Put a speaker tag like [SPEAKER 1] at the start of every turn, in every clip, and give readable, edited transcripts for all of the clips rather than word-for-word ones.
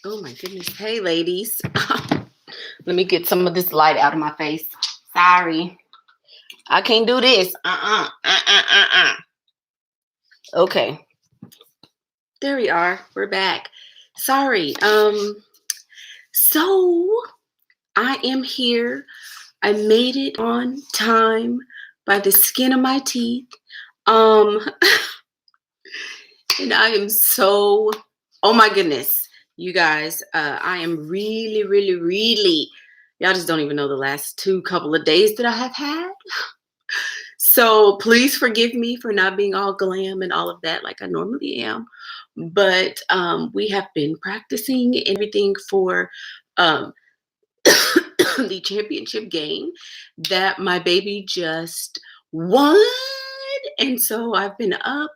[SPEAKER 1] Oh my goodness. Hey, ladies. Let me get some of this light out of my face. Sorry. I can't do this. Okay. There we are. We're back. Sorry. So I am here. I made it on time by the skin of my teeth. And I am so, oh my goodness. You guys, I am really, y'all just don't even know the last couple of days that I have had. So please forgive me for not being all glam and all of that like I normally am. But we have been practicing everything for the championship game that my baby just won. And so I've been up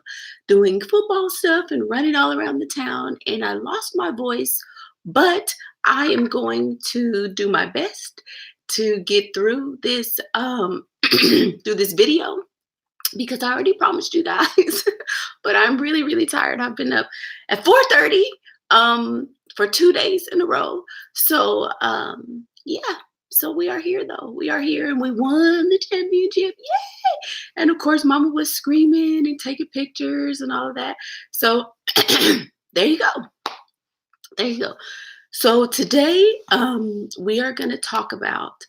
[SPEAKER 1] doing football stuff and running all around the town, and I lost my voice, but I am going to do my best to get through this through this video, because I already promised you guys. But I'm really tired. I've been up at 4:30 for 2 days in a row. So yeah. So we are here, though. We are here, and we won the championship. Yay! And of course, Mama was screaming and taking pictures and all of that. So there you go. There you go. So today we are going to talk about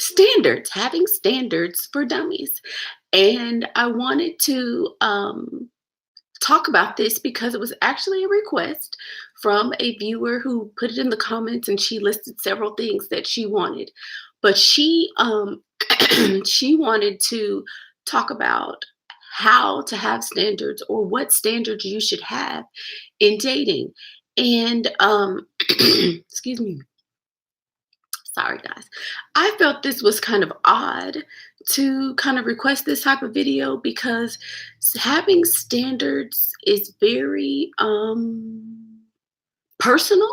[SPEAKER 1] standards, having standards for dummies. And I wanted to talk about this because it was actually a request from a viewer who put it in the comments, and she listed several things that she wanted. But she she wanted to talk about how to have standards, or what standards you should have in dating. And excuse me. Sorry, guys. I felt this was kind of odd to kind of request this type of video, because having standards is very personal.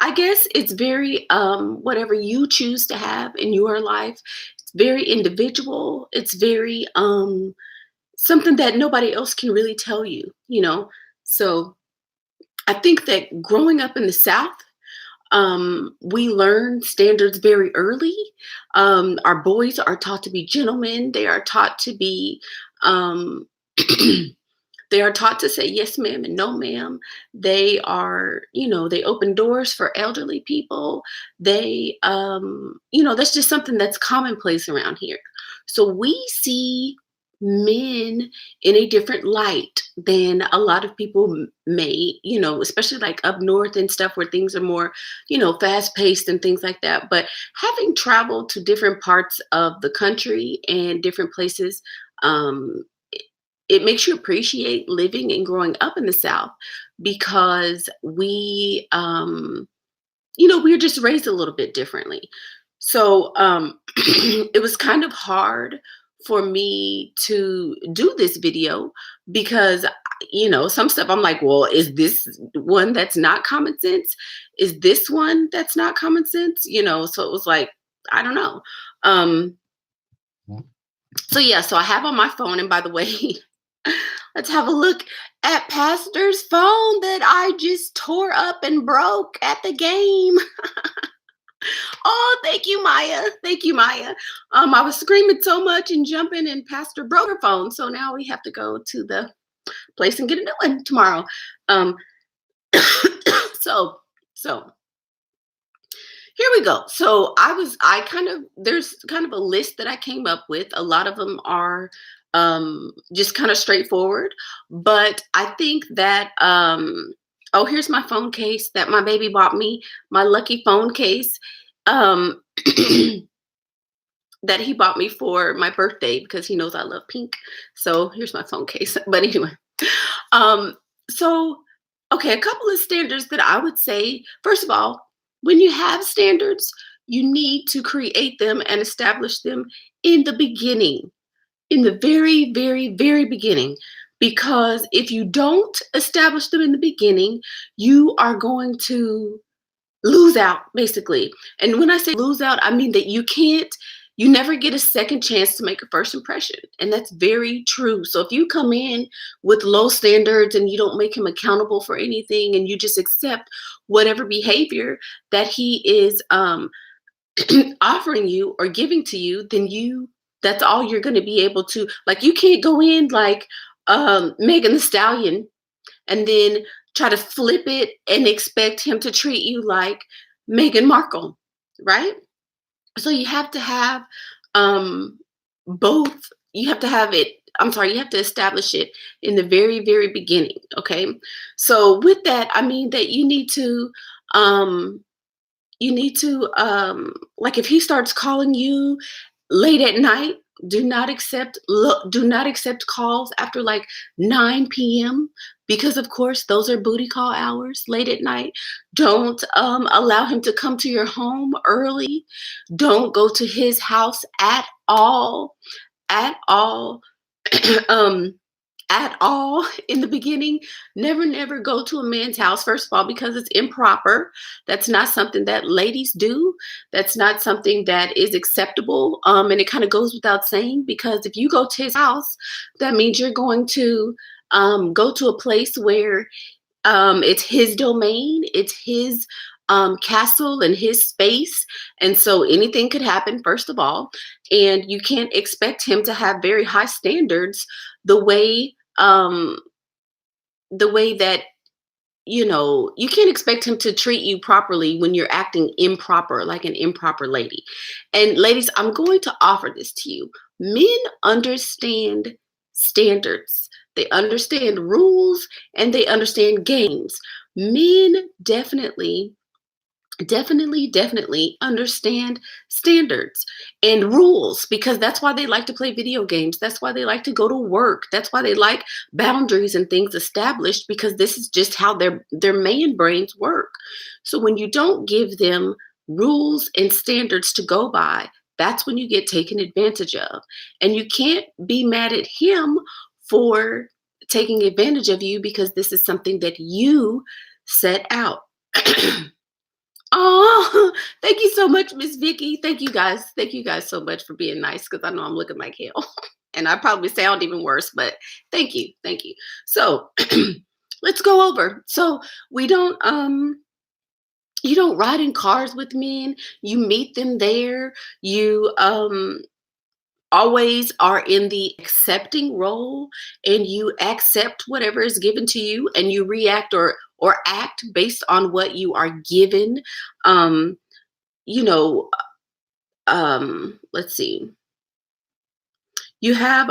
[SPEAKER 1] I guess it's very whatever you choose to have in your life. It's very individual. It's very something that nobody else can really tell you, you know. So I think that growing up in the South, we learn standards very early. Our boys are taught to be gentlemen. They are taught to be, they are taught to say yes, ma'am, and no, ma'am. They are, you know, they open doors for elderly people. They, you know, that's just something that's commonplace around here. So we see men in a different light than a lot of people may, you know, especially like up north and stuff, where things are more, you know, fast paced and things like that. But having traveled to different parts of the country and different places, it makes you appreciate living and growing up in the South, because we, you know, we're just raised a little bit differently. So it was kind of hard for me to do this video, because, you know, some stuff I'm like, well, is this one that's not common sense? Is this one that's not common sense? You know, so it was like, I don't know. So yeah, so I have on my phone, and by the way, let's have a look at Pastor's phone that I just tore up and broke at the game. Oh, thank you, Maya. Thank you, Maya. I was screaming so much and jumping, and Pastor broke her phone. So now we have to go to the place and get a new one tomorrow. So here we go. So there's kind of a list that I came up with. A lot of them are just kind of straightforward, but I think that, oh, here's my phone case that my baby bought me, my lucky phone case that he bought me for my birthday, because he knows I love pink. So here's my phone case. But anyway, so, okay, a couple of standards that I would say. First of all, when you have standards, you need to create them and establish them in the beginning, in the very beginning. Because if you don't establish them in the beginning, you are going to lose out, basically. And when I say lose out, I mean that you can't you never get a second chance to make a first impression. And that's very true. So if you come in with low standards and you don't make him accountable for anything and you just accept whatever behavior that he is offering you or giving to you, then that's all you're going to be able to, like, you can't go in like Megan the Stallion and then try to flip it and expect him to treat you like Meghan Markle, right? So you have to have both. You have to have it. I'm sorry, you have to establish it in the very, very beginning. Okay. So with that, I mean that um, like, if he starts calling you late at night, do not accept calls after like 9 p.m. because of course those are booty call hours late at night. Don't allow him to come to your home early. Don't go to his house at all, at all. um at all in the beginning. Never go to a man's house, first of all, because it's improper. That's not something that ladies do. That's not something that is acceptable. And it kind of goes without saying, because if you go to his house, that means you're going to go to a place where it's his domain, it's his castle and his space. And so anything could happen, first of all. And you can't expect him to have very high standards the way that, you can't expect him to treat you properly when you're acting improper, like an improper lady. And ladies, I'm going to offer this to you. Men understand standards. They understand rules and they understand games. Men definitely understand standards and rules, because that's why they like to play video games. That's why they like to go to work. That's why they like boundaries and things established, because this is just how their man brains work. So when you don't give them rules and standards to go by, that's when you get taken advantage of. And you can't be mad at him for taking advantage of you, because this is something that you set out. Oh, thank you so much, Miss Vicky. Thank you guys. Thank you guys so much for being nice, because I know I'm looking like hell. And I probably sound even worse, but thank you. Thank you. So let's go over. So we don't you don't ride in cars with men. You meet them there. You always are in the accepting role, and you accept whatever is given to you, and you react or act based on what you are given. um you know let's see, you have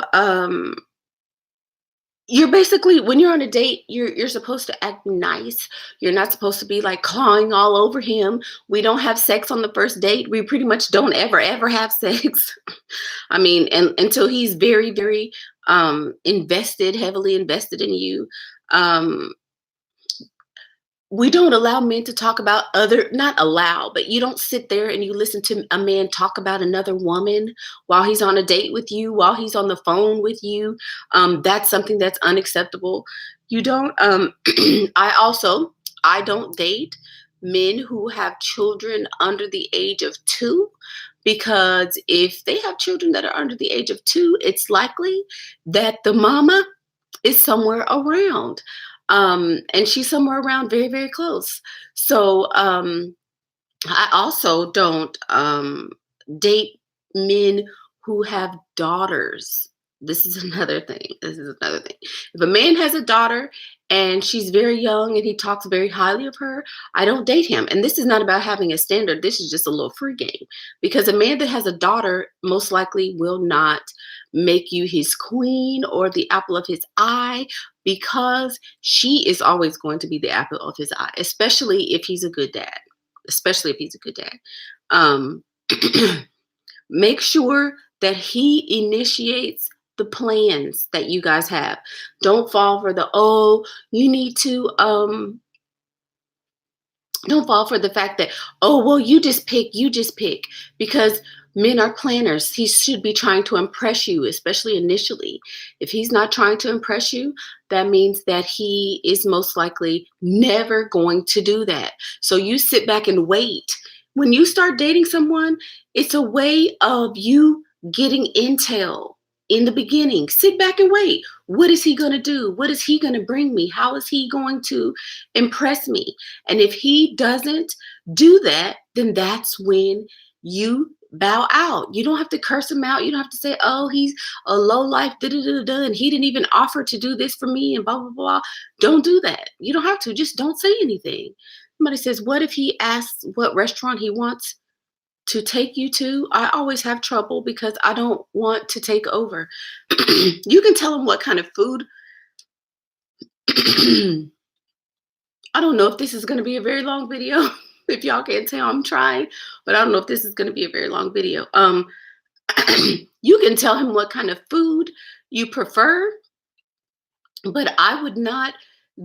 [SPEAKER 1] you're basically, when you're on a date, you're supposed to act nice. You're not supposed to be like clawing all over him. We don't have sex on the first date. We pretty much don't ever have sex. I mean, and until he's very, very heavily invested in you. We don't allow men to talk about not allow, but you don't sit there and you listen to a man talk about another woman while he's on a date with you, while he's on the phone with you. That's something that's unacceptable. You don't, I don't date men who have children under the age of 2, because if they have children that are under the age of 2, it's likely that the mama is somewhere around. And she's somewhere around very, very close. So I also don't date men who have daughters. This is another thing. If a man has a daughter and she's very young and he talks very highly of her, I don't date him. And this is not about having a standard. This is just a little free game, because a man that has a daughter most likely will not make you his queen or the apple of his eye, because she is always going to be the apple of his eye, especially if he's a good dad. Um, make sure that he initiates the plans that you guys have. Don't fall for you need to don't fall for the fact that, you just pick, because men are planners. He should be trying to impress you, especially initially. If he's not trying to impress you, that means that he is most likely never going to do that. So you sit back and wait When you start dating someone, it's a way of you getting intel in the beginning. Sit back and wait. What is he going to do? What is he going to bring me? How is he going to impress me? And if he doesn't do that, then that's when you bow out. You don't have to curse him out. You don't have to say, oh, he's a low life, da da da da, and he didn't even offer to do this for me, and blah, blah, blah. Don't do that. You don't have to. Just don't say anything. Somebody says, what if he asks what restaurant he wants to take you to? I always have trouble because I don't want to take over. You can tell him what kind of food. I don't know if this is going to be a very long video. If y'all can't tell, I'm trying, but I don't know if this is going to be a very long video. You can tell him what kind of food you prefer, but I would not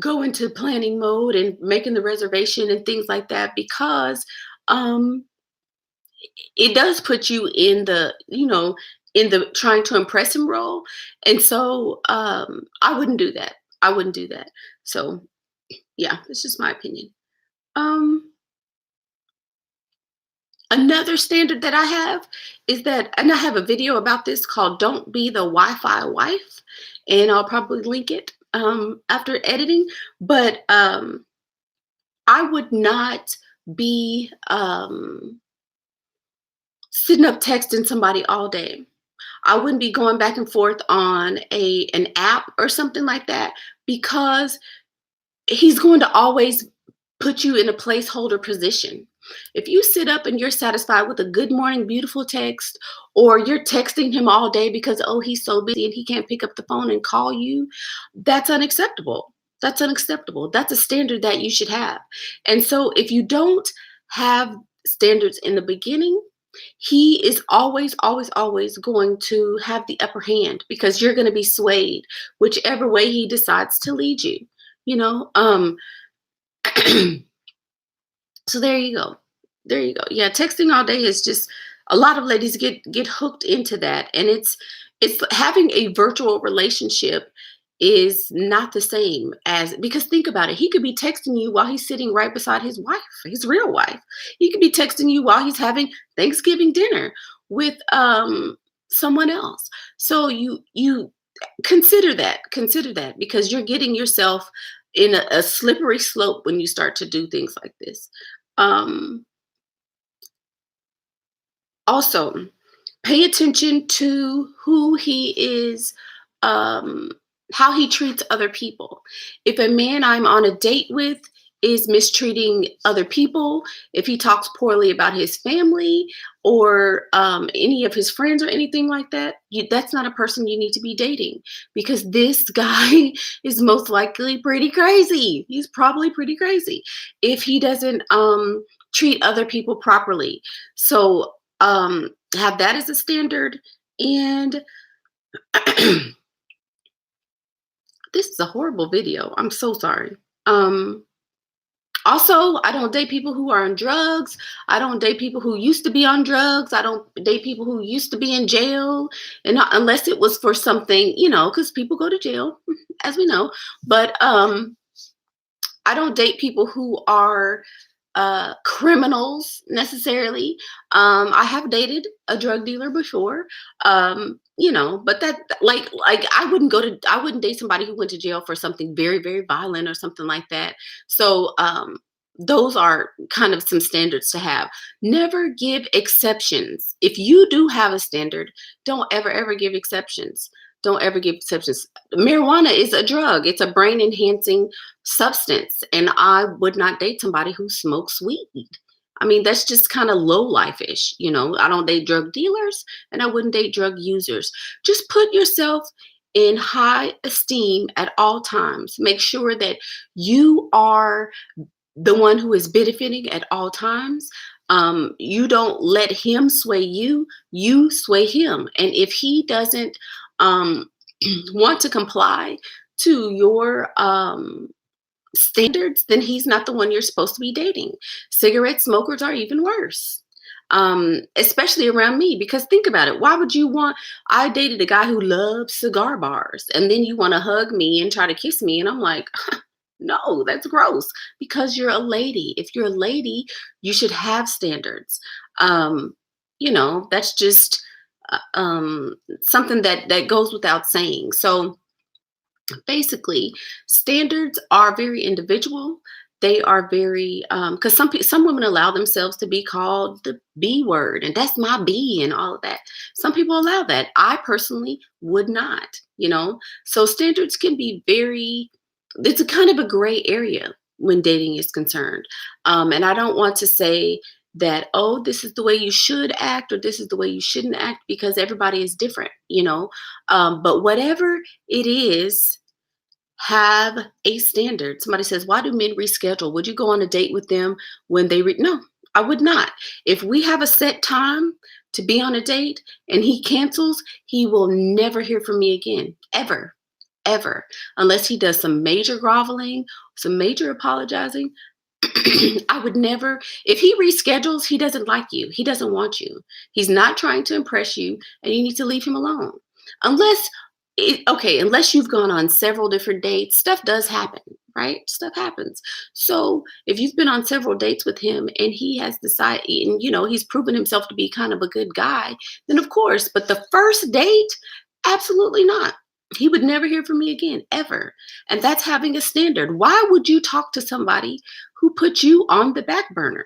[SPEAKER 1] go into planning mode and making the reservation and things like that, because um, it does put you in the, in the trying to impress him role. And so I wouldn't do that. I wouldn't do that. So yeah, it's just my opinion. Um, Another standard that I have is that, and I have a video about this called Don't Be the Wi-Fi Wife, and I'll probably link it after editing. But I would not be sitting up texting somebody all day. I wouldn't be going back and forth on an app or something like that, because he's going to always put you in a placeholder position. If you sit up and you're satisfied with a good morning, beautiful text, or you're texting him all day because, oh, he's so busy and he can't pick up the phone and call you, that's unacceptable. That's unacceptable. That's a standard that you should have. And so if you don't have standards in the beginning, he is always, always, always going to have the upper hand, because you're going to be swayed whichever way he decides to lead you, you know? So there you go. There you go. Yeah, texting all day is just, a lot of ladies get hooked into that, and it's having a virtual relationship is not the same as, because think about it, he could be texting you while he's sitting right beside his wife, his real wife. He could be texting you while he's having Thanksgiving dinner with someone else. So you consider that, because you're getting yourself in a slippery slope when you start to do things like this. Um, Also, pay attention to who he is, um, how he treats other people. If a man I'm on a date with is mistreating other people, if he talks poorly about his family or any of his friends or anything like that, that's not a person you need to be dating, because this guy is most likely pretty crazy. He's probably pretty crazy if he doesn't treat other people properly. So have that as a standard. And this is a horrible video. I'm so sorry. Also, I don't date people who are on drugs. I don't date people who used to be on drugs. I don't date people who used to be in jail, and not, unless it was for something, because people go to jail, as we know. But I don't date people who are criminals necessarily. I have dated a drug dealer before, but that, like I wouldn't date somebody who went to jail for something very, very violent or something like that. So those are kind of some standards to have. Never give exceptions. If you do have a standard, don't ever give exceptions. Don't ever give exceptions. Marijuana is a drug. It's a brain enhancing substance. And I would not date somebody who smokes weed. I mean, that's just kind of low life-ish. I don't date drug dealers, and I wouldn't date drug users. Just put yourself in high esteem at all times. Make sure that you are the one who is benefiting at all times. You don't let him sway you, you sway him. And if he doesn't want to comply to your standards, then he's not the one you're supposed to be dating. Cigarette smokers are even worse, especially around me, because think about it. Why would you want, I dated a guy who loved cigar bars, and then you want to hug me and try to kiss me, and I'm like, No, that's gross because you're a lady. If you're a lady, you should have standards. Um, that's just something that goes without saying. So basically, standards are very individual. They are very because some women allow themselves to be called the B word, and that's my B and all of that. Some people allow that. I personally would not. So standards can be very. It's a kind of a gray area when dating is concerned, and I don't want to say that, oh, this is the way you should act or this is the way you shouldn't act, because everybody is different. But whatever it is, have a standard. Somebody says, why do men reschedule? Would you go on a date with them when no, I would not. If we have a set time to be on a date and he cancels, he will never hear from me again, ever, ever, unless he does some major groveling, some major apologizing. I would never, if he reschedules, he doesn't like you. He doesn't want you. He's not trying to impress you, and you need to leave him alone. Unless, unless you've gone on several different dates, stuff does happen, right? Stuff happens. So if you've been on several dates with him and he has decided, and he's proven himself to be kind of a good guy, then of course, but the first date, absolutely not. He would never hear from me again, ever. And that's having a standard. Why would you talk to somebody who put you on the back burner?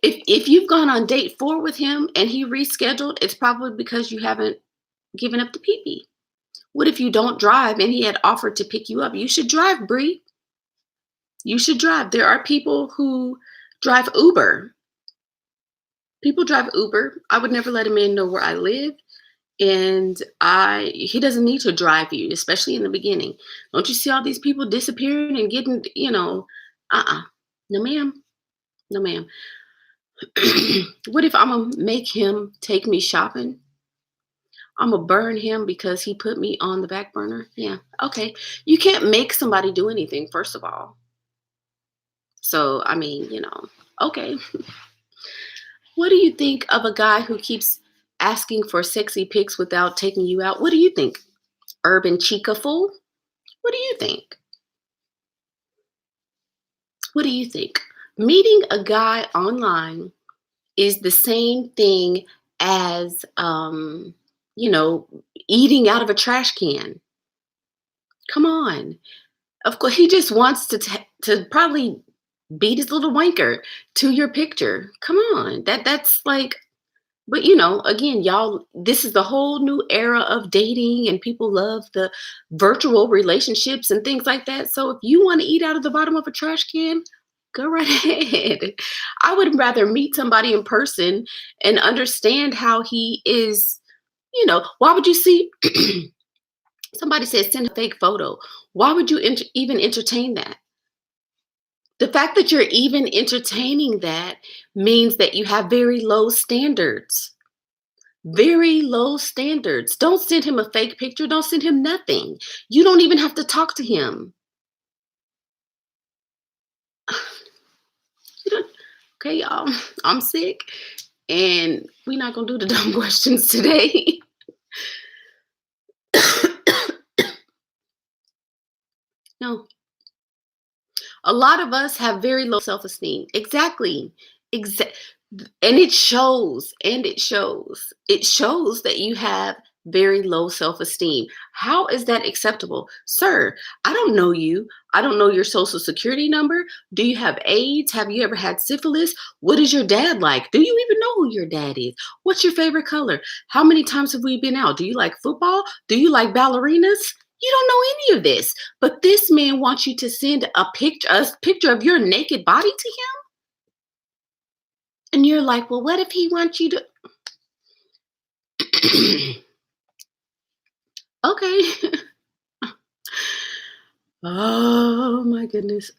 [SPEAKER 1] If you've gone on date 4 with him and he rescheduled, it's probably because you haven't given up the pee. What if you don't drive and he had offered to pick you up? You should drive, Bree. You should drive. There are people who drive Uber. People drive Uber. I would never let a man know where I live. And he doesn't need to drive you, especially in the beginning. Don't you see all these people disappearing and getting, no ma'am, no ma'am. What if I'm gonna make him take me shopping? I'm gonna burn him because he put me on the back burner. Yeah, okay. You can't make somebody do anything, first of all. So I mean, okay. What do you think of a guy who keeps asking for sexy pics without taking you out? What do you think? Urban chica fool? What do you think? What do you think? Meeting a guy online is the same thing as, eating out of a trash can. Come on. Of course, he just wants to probably beat his little wanker to your picture. Come on. That's like, but again, y'all, this is the whole new era of dating, and people love the virtual relationships and things like that. So if you want to eat out of the bottom of a trash can, go right ahead. I would rather meet somebody in person and understand how he is. Why would you see? Somebody says send a fake photo. Why would you even entertain that? The fact that you're even entertaining that means that you have very low standards. Very low standards. Don't send him a fake picture. Don't send him nothing. You don't even have to talk to him. Okay, y'all. I'm sick, and we're not gonna do the dumb questions today. No. A lot of us have very low self-esteem. Exactly. And it shows. And it shows. It shows that you have very low self-esteem. How is that acceptable? Sir, I don't know you. I don't know your social security number. Do you have AIDS? Have you ever had syphilis? What is your dad like? Do you even know who your dad is? What's your favorite color? How many times have we been out? Do you like football? Do you like ballerinas? You don't know any of this. But this man wants you to send a picture of your naked body to him? And you're like, well, what if he wants you to? Okay. Oh my goodness.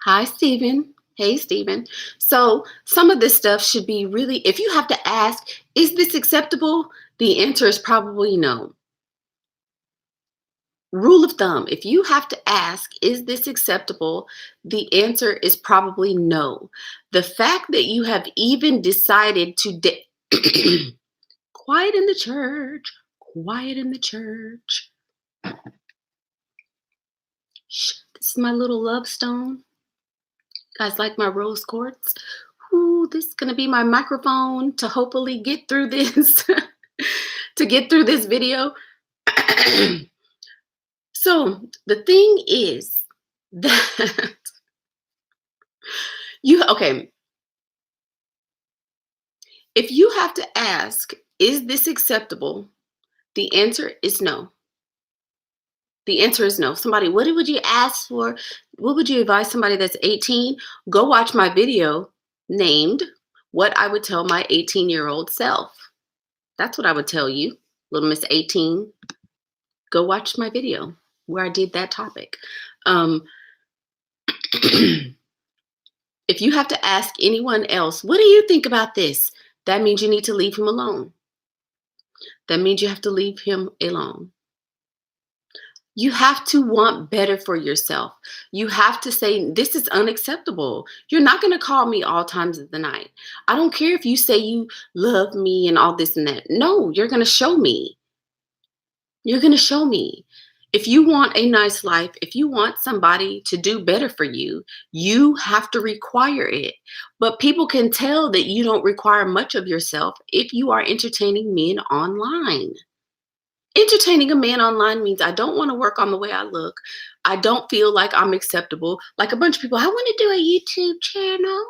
[SPEAKER 1] Hi, Stephen. Hey, Stephen. So some of this stuff should be really, if you have to ask, is this acceptable? The answer is probably no. Rule of thumb, if you have to ask, is this acceptable? The answer is probably no. The fact that you have even decided to Quiet in the church. Quiet in the church. Shh. This is my little love stone. Guys like my rose quartz? Ooh, this is gonna be my microphone to hopefully get through this, to get through this video. So the thing is that okay, if you have to ask, is this acceptable? The answer is no. The answer is no. Somebody, what would you ask for? What would you advise somebody that's 18? Go watch my video named What I Would Tell My 18-year-old Self. That's what I would tell you, little Miss 18. Go watch my video where I did that topic. If you have to ask anyone else, what do you think about this? That means you need to leave him alone. That means you have to leave him alone. You have to want better for yourself. You have to say, this is unacceptable. You're not going to call me all times of the night. I don't care if you say you love me and all this and that. No, you're going to show me. You're going to show me. If you want a nice life, if you want somebody to do better for you, you have to require it. But people can tell that you don't require much of yourself if you are entertaining men online. Entertaining a man online means I don't want to work on the way I look. I don't feel like I'm acceptable. Like a bunch of people, I want to do a YouTube channel.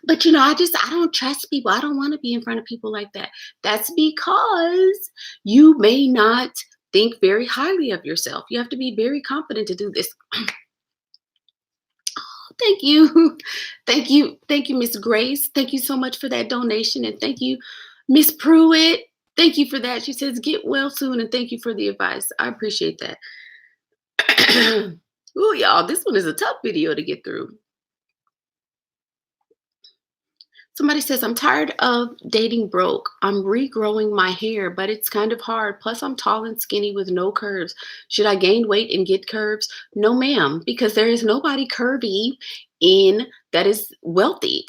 [SPEAKER 1] But I don't trust people. I don't want to be in front of people like that. That's because you may not think very highly of yourself. You have to be very confident to do this. Thank you. Thank you. Thank you, Miss Grace. Thank you so much for that donation. And thank you, Miss Pruitt. Thank you for that. She says, get well soon. And thank you for the advice. I appreciate that. Oh, y'all, this one is a tough video to get through. Somebody says, I'm tired of dating broke. I'm regrowing my hair, but it's kind of hard. Plus, I'm tall and skinny with no curves. Should I gain weight and get curves? No, ma'am, because there is nobody curvy that is wealthy.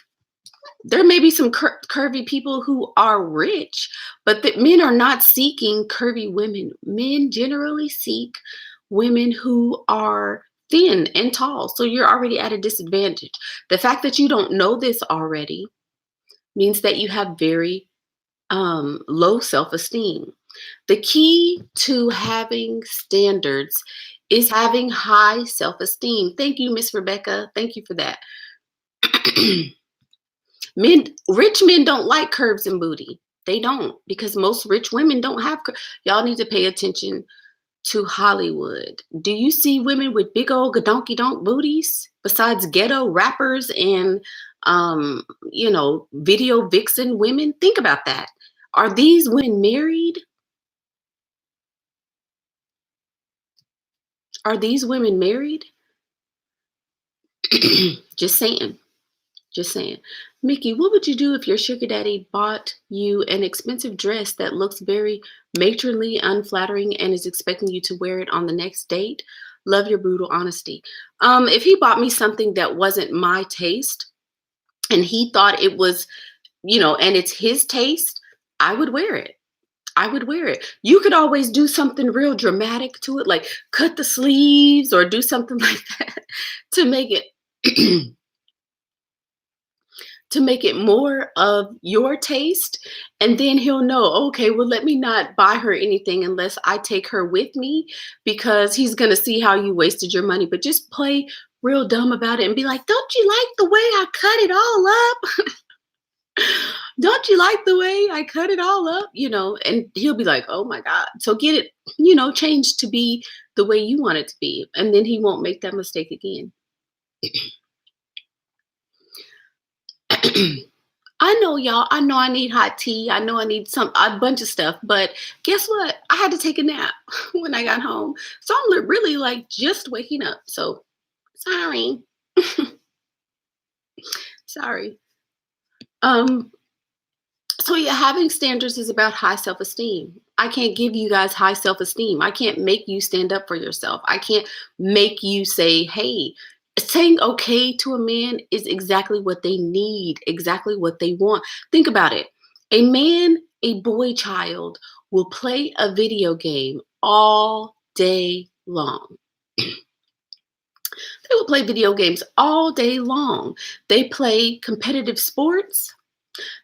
[SPEAKER 1] There may be some curvy people who are rich, but men are not seeking curvy women. Men generally seek women who are thin and tall. So you're already at a disadvantage. The fact that you don't know this already means that you have very low self-esteem. The key to having standards is having high self-esteem. Thank you, Miss Rebecca. Thank you for that. Rich men don't like curves and booty. They don't, because most rich women don't have. Y'all need to pay attention to Hollywood. Do you see women with big old gadonky donk booties besides ghetto rappers and video vixen women? Think about that. Are these women married? Are these women married? Just saying. Just saying. Mickey, what would you do if your sugar daddy bought you an expensive dress that looks very matronly, unflattering, and is expecting you to wear it on the next date? Love your brutal honesty. If he bought me something that wasn't my taste and he thought it was, and it's his taste, I would wear it. I would wear it. You could always do something real dramatic to it, like cut the sleeves or do something like that to make it to make it more of your taste. And then he'll know, okay, well, let me not buy her anything unless I take her with me, because he's going to see how you wasted your money. But just play real dumb about it and be like, don't you like the way I cut it all up? Don't you like the way I cut it all up? And he'll be like, oh my God. So get it, changed to be the way you want it to be. And then he won't make that mistake again. I know, y'all. I know I need hot tea. I know I need a bunch of stuff. But guess what? I had to take a nap when I got home. So I'm really just waking up. So sorry. Sorry. So yeah, having standards is about high self-esteem. I can't give you guys high self-esteem. I can't make you stand up for yourself. I can't make you say, hey, saying okay to a man is exactly what they need, exactly what they want. Think about it. A boy child, will play a video game all day long. They will play video games all day long. They play competitive sports.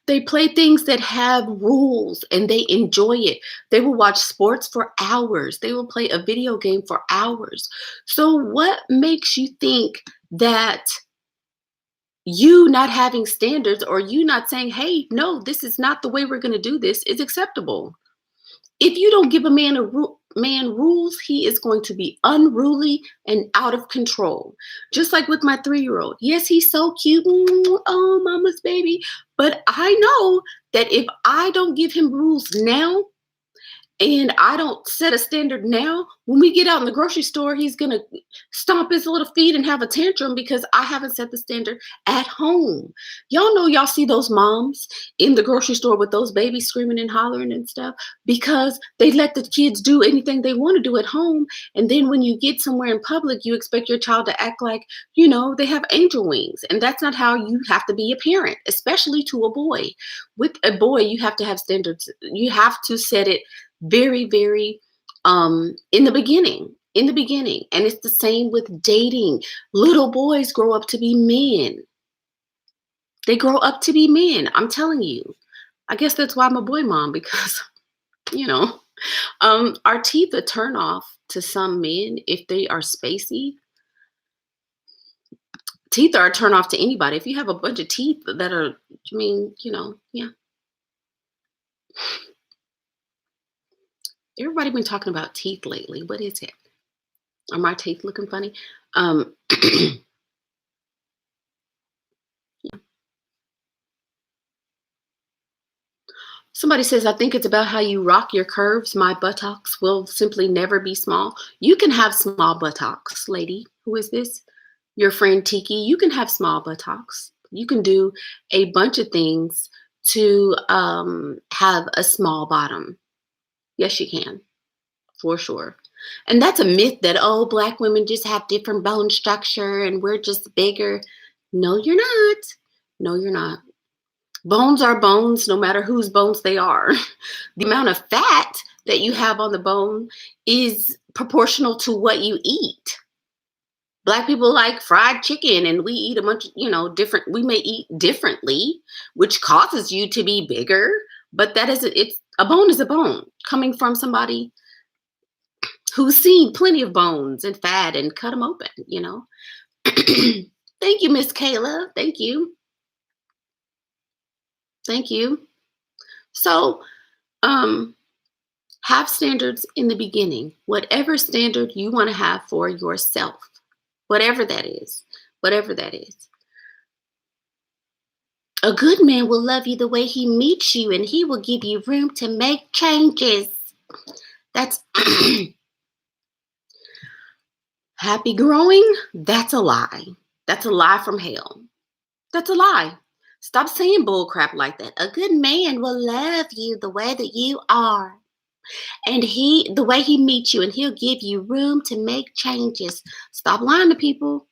[SPEAKER 1] They play things that have rules and they enjoy it. They will watch sports for hours. They will play a video game for hours. So, what makes you think that you not having standards or you not saying, hey, no, this is not the way we're going to do this is acceptable? If you don't give a man rules, he is going to be unruly and out of control. Just like with my 3-year-old. Yes, he's so cute. Oh, mama's baby. But I know that if I don't give him rules now, and I don't set a standard now, when we get out in the grocery store, he's going to stomp his little feet and have a tantrum because I haven't set the standard at home. Y'all know, y'all see those moms in the grocery store with those babies screaming and hollering and stuff because they let the kids do anything they want to do at home. And then when you get somewhere in public, you expect your child to act like, they have angel wings. And that's not how you have to be a parent, especially to a boy. With a boy, you have to have standards. You have to set it very, very in the beginning. And it's the same with dating. Little boys grow up to be men. They grow up to be men. I'm telling you. I guess that's why I'm a boy mom, because our teeth are turn off to some men if they are spacey. Teeth are a turn off to anybody. If you have a bunch of teeth that are, yeah. Everybody been talking about teeth lately. What is it? Are my teeth looking funny? Yeah. Somebody says, I think it's about how you rock your curves. My buttocks will simply never be small. You can have small buttocks, lady. Who is this? Your friend Tiki. You can have small buttocks. You can do a bunch of things to have a small bottom. Yes, you can, for sure. And that's a myth that, Black women just have different bone structure and we're just bigger. No, you're not. No, you're not. Bones are bones, no matter whose bones they are. The amount of fat that you have on the bone is proportional to what you eat. Black people like fried chicken and we eat a bunch of, different, we may eat differently, which causes you to be bigger, but a bone is a bone coming from somebody who's seen plenty of bones and fat and cut them open, Thank you, Miss Kayla. Thank you. Thank you. So, have standards in the beginning, whatever standard you want to have for yourself, whatever that is. A good man will love you the way he meets you, and he will give you room to make changes. That's happy growing. That's a lie. That's a lie from hell. That's a lie. Stop saying bull crap like that. A good man will love you the way that you are. And the way he meets you, and he'll give you room to make changes. Stop lying to people.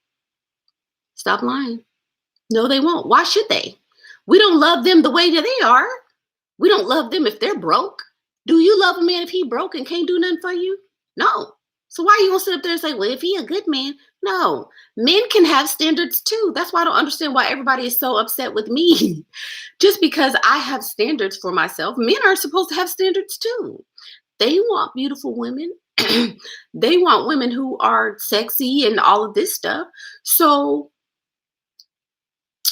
[SPEAKER 1] Stop lying. No, they won't. Why should they? We don't love them the way that they are. We don't love them if they're broke. Do you love a man if he broke and can't do nothing for you? No. So why are you going to sit up there and say, well, if he a good man? No. Men can have standards too. That's why I don't understand why everybody is so upset with me. Just because I have standards for myself, men are supposed to have standards too. They want beautiful women. They want women who are sexy and all of this stuff. So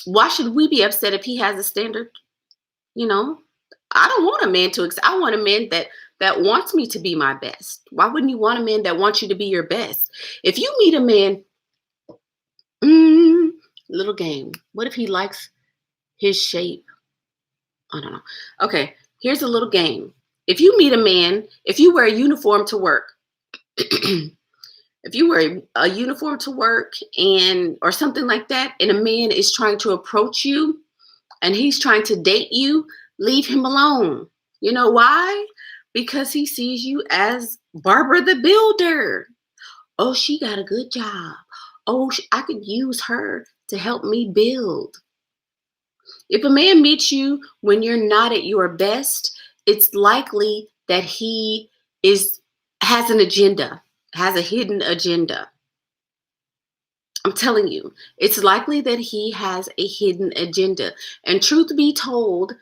[SPEAKER 1] why should we be upset if he has a standard? I don't want a man I want a man that wants me to be my best. Why wouldn't you want a man that wants you to be your best? If you meet a man, little game. What if he likes his shape? I don't know. Okay, here's a little game. If you meet a man, if you wear a uniform to work, if you wear a uniform to work or something like that, and a man is trying to approach you and he's trying to date you, leave him alone. You know why? Because he sees you as Barbara the Builder. Oh, she got a good job. Oh, I could use her to help me build. If a man meets you when you're not at your best, it's likely that he is has an agenda, has a hidden agenda. I'm telling you, it's likely that he has a hidden agenda. And truth be told,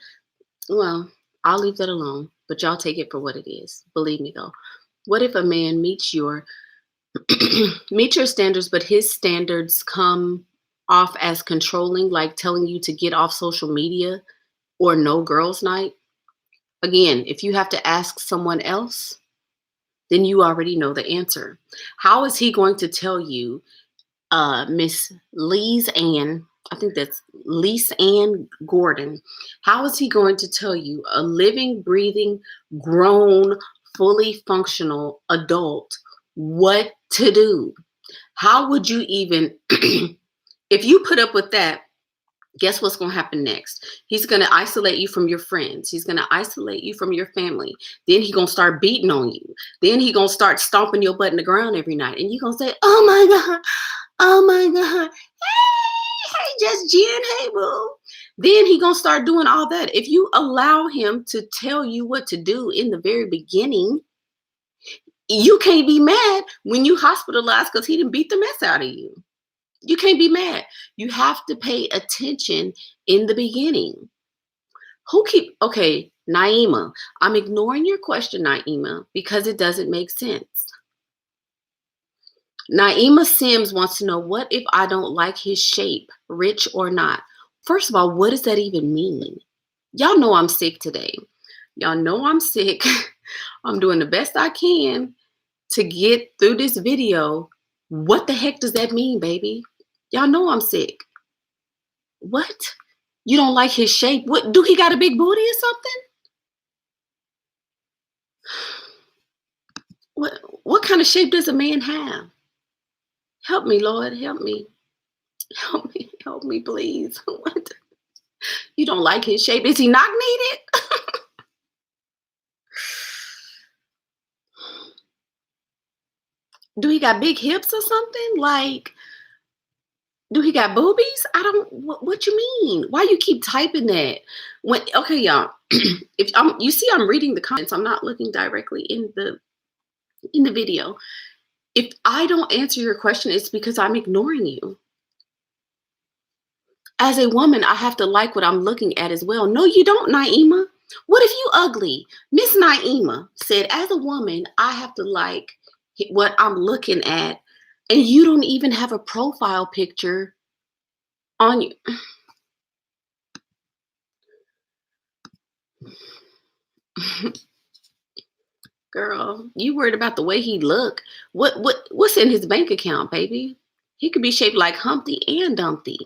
[SPEAKER 1] well, I'll leave that alone, but y'all take it for what it is. Believe me though. What if a man meets your meet your standards, but his standards come off as controlling, like telling you to get off social media or no girls' night? Again, if you have to ask someone else, then you already know the answer. How is he going to tell you, Miss Lise Ann, I think that's Lise Ann Gordon, how is he going to tell you, a living, breathing, grown, fully functional adult, what to do? How would you even, if you put up with that, guess what's going to happen next? He's going to isolate you from your friends. He's going to isolate you from your family. Then he's going to start beating on you. Then he's going to start stomping your butt in the ground every night. And you're going to say, oh my God, oh my God. Hey, just Jen, hey, boo. Then he's going to start doing all that. If you allow him to tell you what to do in the very beginning, you can't be mad when you hospitalized because he didn't beat the mess out of you. You can't be mad. You have to pay attention in the beginning. Okay, Naima, I'm ignoring your question, Naima, because it doesn't make sense. Naima Sims wants to know, what if I don't like his shape, rich or not? First of all, what does that even mean? Y'all know I'm sick today. Y'all know I'm sick. I'm doing the best I can to get through this video. What the heck does that mean, baby? Y'all know I'm sick. What? You don't like his shape? What, do he got a big booty or something? What kind of shape does a man have? Help me, Lord, help me. Help me, please. What? You don't like his shape? Is he knock needed? Do he got big hips or something? Like, do he got boobies? I don't. What you mean? Why you keep typing that? Okay, y'all. If you see, I'm reading the comments. I'm not looking directly in the video. If I don't answer your question, it's because I'm ignoring you. As a woman, I have to like what I'm looking at as well. No, you don't, Naima. What if you ugly? Miss Naima said, as a woman, I have to like what I'm looking at, and you don't even have a profile picture on you. Girl, you worried about the way he look. What's in his bank account, baby? He could be shaped like Humpty and Dumpty.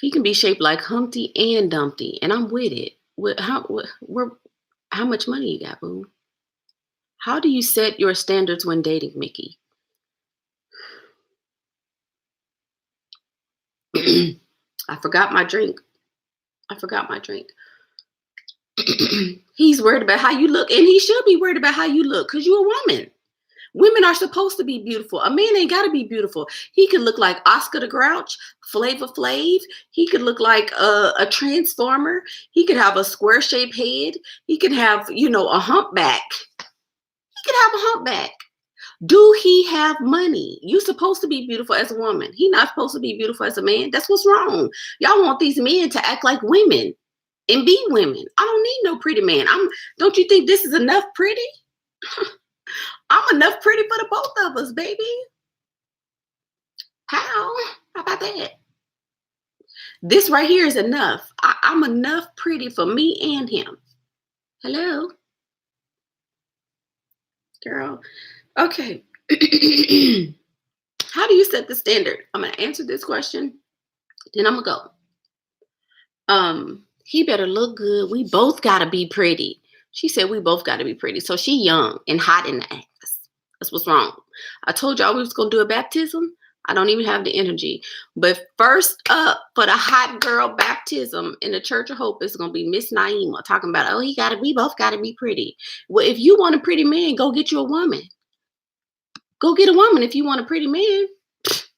[SPEAKER 1] He can be shaped like Humpty and Dumpty, and I'm with it. How much money you got, boo? How do you set your standards when dating, Mickey? I forgot my drink. He's worried about how you look, and he should be worried about how you look because you're a woman. Women are supposed to be beautiful. A man ain't got to be beautiful. He could look like Oscar the Grouch, Flavor Flav. He could look like a transformer. He could have a square-shaped head. He could have, a humpback. Do he have money? You're supposed to be beautiful as a woman. He's not supposed to be beautiful as a man. That's what's wrong. Y'all want these men to act like women and be women. I don't need no pretty man. Don't you think this is enough pretty? I'm enough pretty for the both of us, baby. How about that? This right here is enough. I'm enough pretty for me and him. Hello? Girl. Okay. How do you set the standard? I'm going to answer this question. Then I'm going to go. He better look good. We both got to be pretty. She said we both got to be pretty. So she young and hot in the ass. That's what's wrong. I told y'all we was going to do a baptism. I don't even have the energy. But first up for the hot girl baptism in the Church of Hope is going to be Miss Naima talking about, we both got to be pretty. Well, if you want a pretty man, go get you a woman. Go get a woman if you want a pretty man.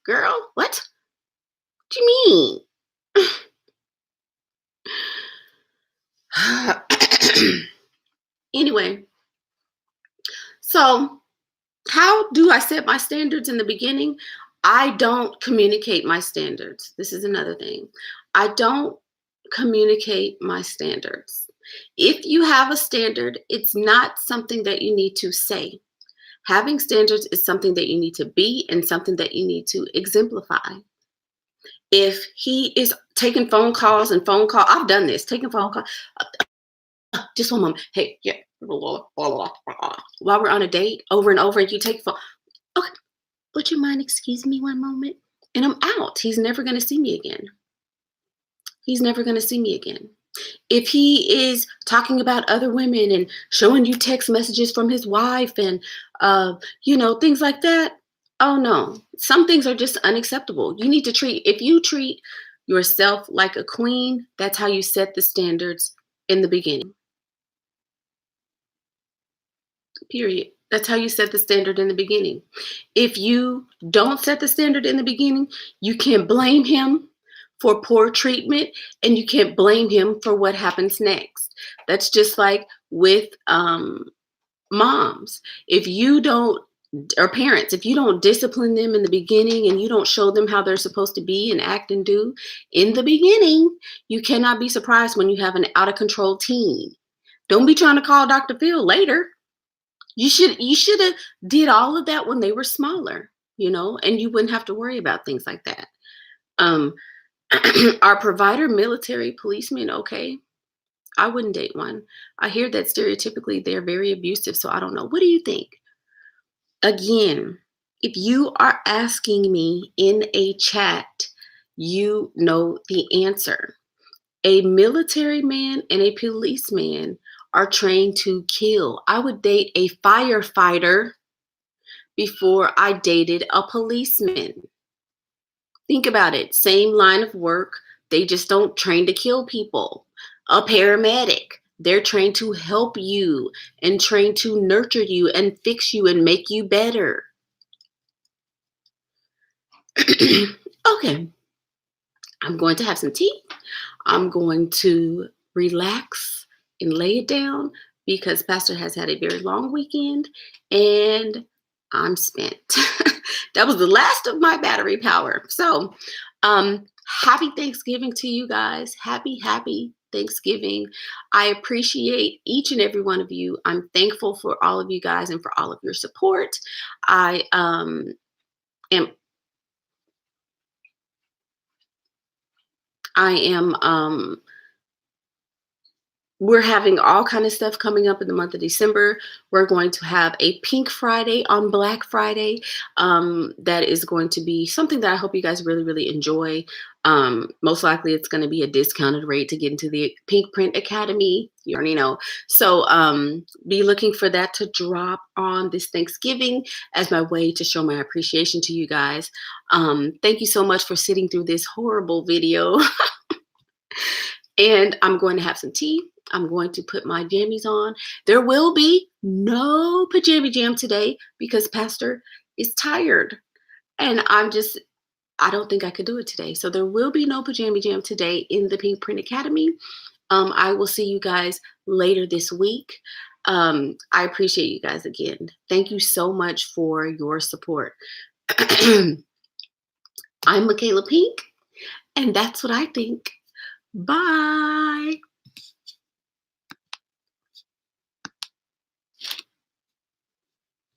[SPEAKER 1] Girl, what? What you mean? Anyway, so how do I set my standards in the beginning? I don't communicate my standards. This is another thing. I don't communicate my standards. If you have a standard, it's not something that you need to say. Having standards is something that you need to be and something that you need to exemplify. If he is taking phone calls and phone call, I've done this, taking phone calls. Just one moment. Hey, yeah. While we're on a date, over and over, and you take phone. Okay, would you mind excuse me one moment? And I'm out. He's never going to see me again. He's never going to see me again. If he is talking about other women and showing you text messages from his wife and things like that, oh no, some things are just unacceptable. You need to if you treat yourself like a queen, that's how you set the standards in the beginning. Period. That's how you set the standard in the beginning. If you don't set the standard in the beginning, you can't blame him for poor treatment and you can't blame him for what happens next. That's just like with moms. If you don't, or parents, if you don't discipline them in the beginning and you don't show them how they're supposed to be and act and do in the beginning, you cannot be surprised when you have an out of control teen. Don't be trying to call Dr. Phil later. You should have did all of that when they were smaller, and you wouldn't have to worry about things like that. Are provider military policemen okay? I wouldn't date one. I hear that stereotypically they're very abusive, so I don't know. What do you think? Again, if you are asking me in a chat, you know the answer. A military man and a policeman are trained to kill. I would date a firefighter before I dated a policeman. Think about it. Same line of work. They just don't train to kill people. A paramedic, they're trained to help you and trained to nurture you and fix you and make you better. Okay. I'm going to have some tea. I'm going to relax and lay it down because Pastor has had a very long weekend and I'm spent. That was the last of my battery power. So, happy Thanksgiving to you guys. Happy Thanksgiving. I appreciate each and every one of you. I'm thankful for all of you guys and for all of your support. I am we're having all kind of stuff coming up in the month of December. We're going to have a Pink Friday on Black Friday. That is going to be something that I hope you guys really, really enjoy. Most likely it's going to be a discounted rate to get into the PinkPrint Academy. You already know. So be looking for that to drop on this Thanksgiving as my way to show my appreciation to you guys. Thank you so much for sitting through this horrible video. And I'm going to have some tea. I'm going to put my jammies on. There will be no pajama jam today because Pastor is tired. And I don't think I could do it today. So there will be no pajama jam today in the PinkPrint Academy. I will see you guys later this week. I appreciate you guys again. Thank you so much for your support. I'm Michaela Pink, and that's what I think. Bye.